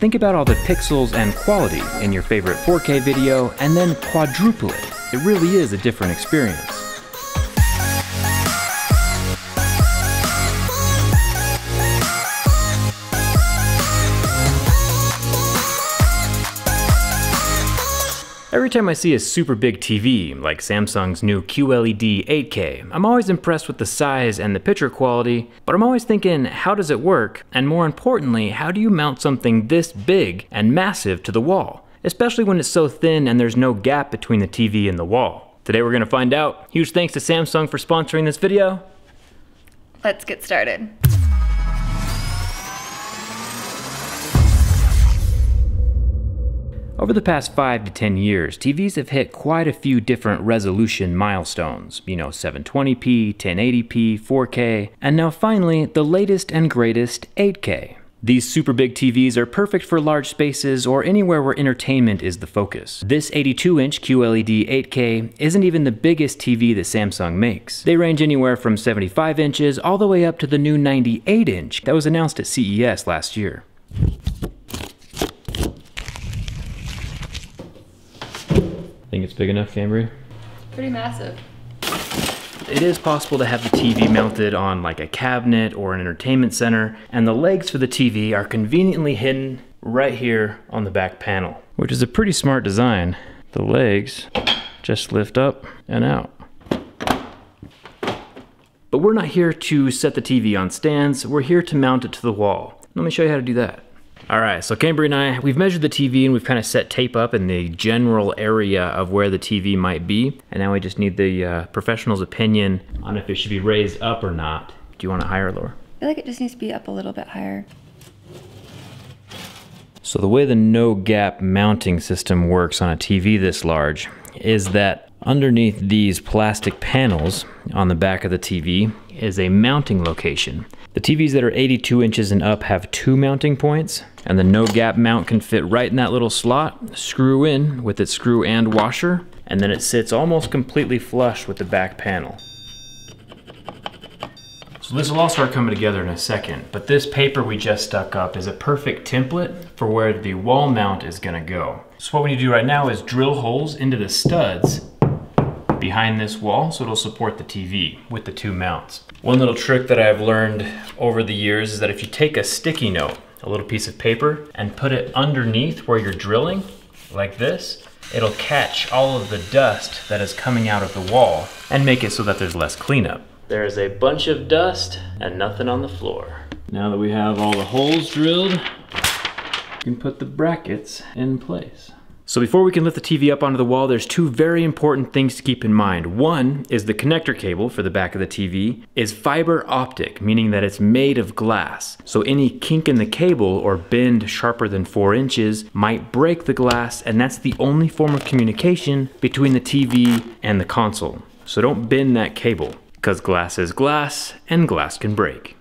Think about all the pixels and quality in your favorite 4K video and then quadruple it. It really is a different experience. Every time I see a super big TV, like Samsung's new QLED 8K, I'm always impressed with the size and the picture quality, but I'm always thinking, how does it work? And more importantly, how do you mount something this big and massive to the wall? Especially when it's so thin and there's no gap between the TV and the wall. Today we're gonna find out. Huge thanks to Samsung for sponsoring this video. Let's get started. Over the past 5 to 10 years, TVs have hit quite a few different resolution milestones. 720p, 1080p, 4K, and now finally, the latest and greatest 8K. These super big TVs are perfect for large spaces or anywhere where entertainment is the focus. This 82-inch QLED 8K isn't even the biggest TV that Samsung makes. They range anywhere from 75 inches all the way up to the new 98-inch that was announced at CES last year. Think it's big enough, Cambry? Pretty massive. It is possible to have the TV mounted on like a cabinet or an entertainment center, and the legs for the TV are conveniently hidden right here on the back panel, which is a pretty smart design. The legs just lift up and out. But we're not here to set the TV on stands, we're here to mount it to the wall. Let me show you how to do that. Alright, so Cambry and I, we've measured the TV and we've kind of set tape up in the general area of where the TV might be. And now we just need the professional's opinion on if it should be raised up or not. Do you want it higher or lower? I feel like it just needs to be up a little bit higher. So the way the no gap mounting system works on a TV this large is that underneath these plastic panels on the back of the TV is a mounting location. The TVs that are 82 inches and up have 2 mounting points, and the no gap mount can fit right in that little slot, screw in with its screw and washer, and then it sits almost completely flush with the back panel. So this will all start coming together in a second, but this paper we just stuck up is a perfect template for where the wall mount is gonna go. So what we need to do right now is drill holes into the studs behind this wall so it'll support the TV with the 2 mounts. One little trick that I've learned over the years is that if you take a sticky note, a little piece of paper, and put it underneath where you're drilling, like this, it'll catch all of the dust that is coming out of the wall and make it so that there's less cleanup. There's a bunch of dust and nothing on the floor. Now that we have all the holes drilled, we can put the brackets in place. So before we can lift the TV up onto the wall, there's 2 very important things to keep in mind. One is the connector cable for the back of the TV is fiber optic, meaning that it's made of glass. So any kink in the cable or bend sharper than 4 inches might break the glass, and that's the only form of communication between the TV and the console. So don't bend that cable, because glass is glass and glass can break.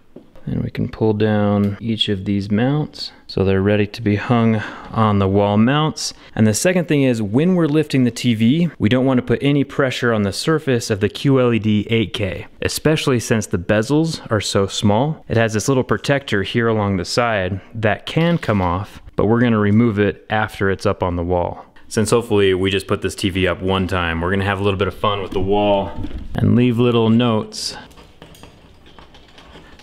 And we can pull down each of these mounts so they're ready to be hung on the wall mounts. And the second thing is, when we're lifting the TV, we don't want to put any pressure on the surface of the QLED 8K, especially since the bezels are so small. It has this little protector here along the side that can come off, but we're going to remove it after it's up on the wall. Since hopefully we just put this TV up one time, we're going to have a little bit of fun with the wall and leave little notes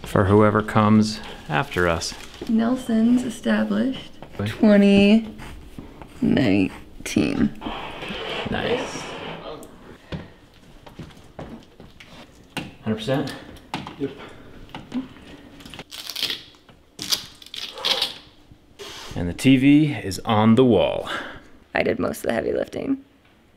for whoever comes after us. Nelson's established 2019. Nice. 100%? Yep. And the TV is on the wall. I did most of the heavy lifting.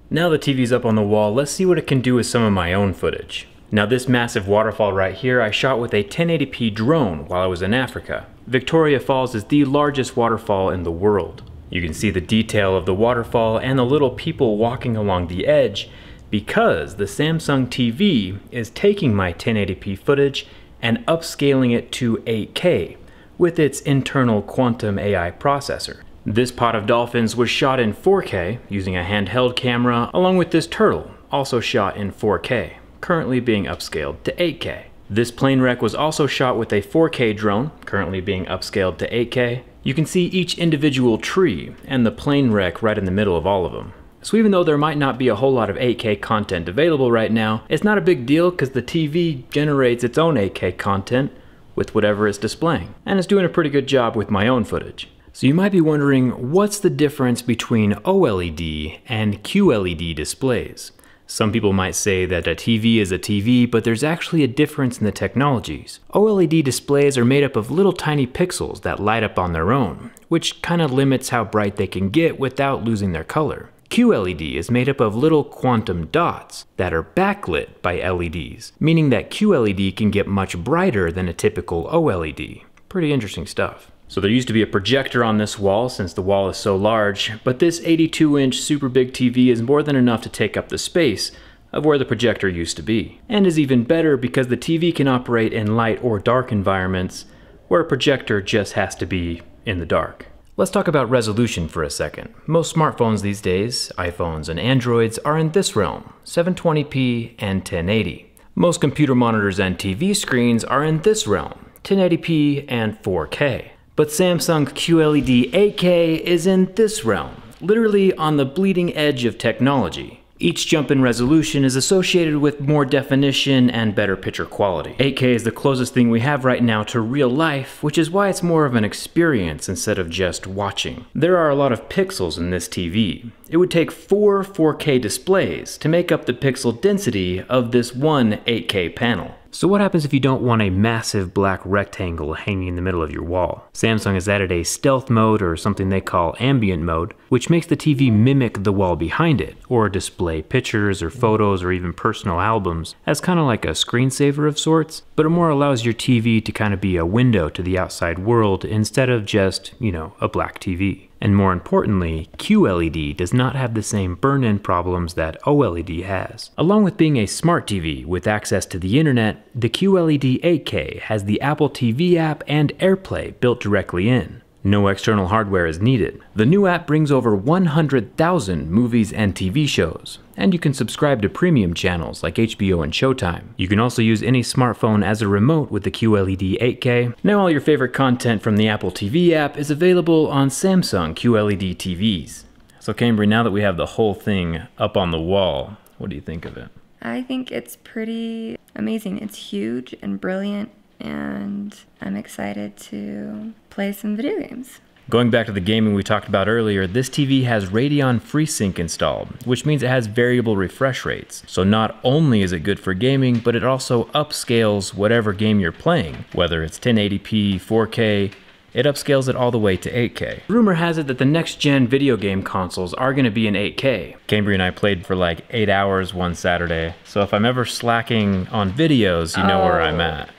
Now the TV's up on the wall, let's see what it can do with some of my own footage. Now this massive waterfall right here I shot with a 1080p drone while I was in Africa. Victoria Falls is the largest waterfall in the world. You can see the detail of the waterfall and the little people walking along the edge because the Samsung TV is taking my 1080p footage and upscaling it to 8K with its internal quantum AI processor. This pod of dolphins was shot in 4K using a handheld camera, along with this turtle, also shot in 4K, currently being upscaled to 8K. This plane wreck was also shot with a 4K drone, currently being upscaled to 8K, You can see each individual tree and the plane wreck right in the middle of all of them. So even though there might not be a whole lot of 8K content available right now, it's not a big deal because the TV generates its own 8K content with whatever it's displaying. And it's doing a pretty good job with my own footage. So you might be wondering, what's the difference between OLED and QLED displays? Some people might say that a TV is a TV, but there's actually a difference in the technologies. OLED displays are made up of little tiny pixels that light up on their own, which kind of limits how bright they can get without losing their color. QLED is made up of little quantum dots that are backlit by LEDs, meaning that QLED can get much brighter than a typical OLED. Pretty interesting stuff. So there used to be a projector on this wall since the wall is so large, but this 82-inch super big TV is more than enough to take up the space of where the projector used to be. And is even better because the TV can operate in light or dark environments where a projector just has to be in the dark. Let's talk about resolution for a second. Most smartphones these days, iPhones and Androids, are in this realm, 720p and 1080. Most computer monitors and TV screens are in this realm, 1080p and 4K. But Samsung QLED 8K is in this realm, literally on the bleeding edge of technology. Each jump in resolution is associated with more definition and better picture quality. 8K is the closest thing we have right now to real life, which is why it's more of an experience instead of just watching. There are a lot of pixels in this TV. It would take 4 4K displays to make up the pixel density of this one 8K panel. So what happens if you don't want a massive black rectangle hanging in the middle of your wall? Samsung has added a stealth mode, or something they call ambient mode, which makes the TV mimic the wall behind it, or display pictures or photos or even personal albums as kind of like a screensaver of sorts, but it more allows your TV to kind of be a window to the outside world instead of just, a black TV. And more importantly, QLED does not have the same burn-in problems that OLED has. Along with being a smart TV with access to the internet, the QLED 8K has the Apple TV app and AirPlay built directly in. No external hardware is needed. The new app brings over 100,000 movies and TV shows, and you can subscribe to premium channels like HBO and Showtime. You can also use any smartphone as a remote with the QLED 8K. Now all your favorite content from the Apple TV app is available on Samsung QLED TVs. So Cambry, now that we have the whole thing up on the wall, what do you think of it? I think it's pretty amazing. It's huge and brilliant, and I'm excited to play some video games. Going back to the gaming we talked about earlier, this TV has Radeon FreeSync installed, which means it has variable refresh rates. So not only is it good for gaming, but it also upscales whatever game you're playing, whether it's 1080p, 4K, it upscales it all the way to 8K. Rumor has it that the next gen video game consoles are going to be in 8K. Cambry and I played for like 8 hours one Saturday, so if I'm ever slacking on videos, you know where I'm at.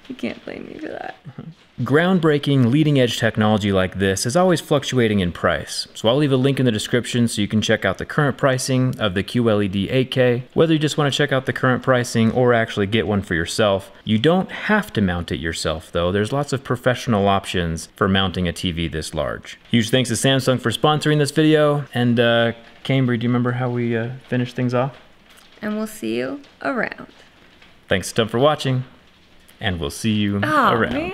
You can't blame me for that. Groundbreaking, leading-edge technology like this is always fluctuating in price, so I'll leave a link in the description so you can check out the current pricing of the QLED 8K. Whether you just want to check out the current pricing or actually get one for yourself, you don't have to mount it yourself though. There's lots of professional options for mounting a TV this large. Huge thanks to Samsung for sponsoring this video, and Cambry, do you remember how we finished things off? And we'll see you around. Thanks a ton for watching, and we'll see you around. Man.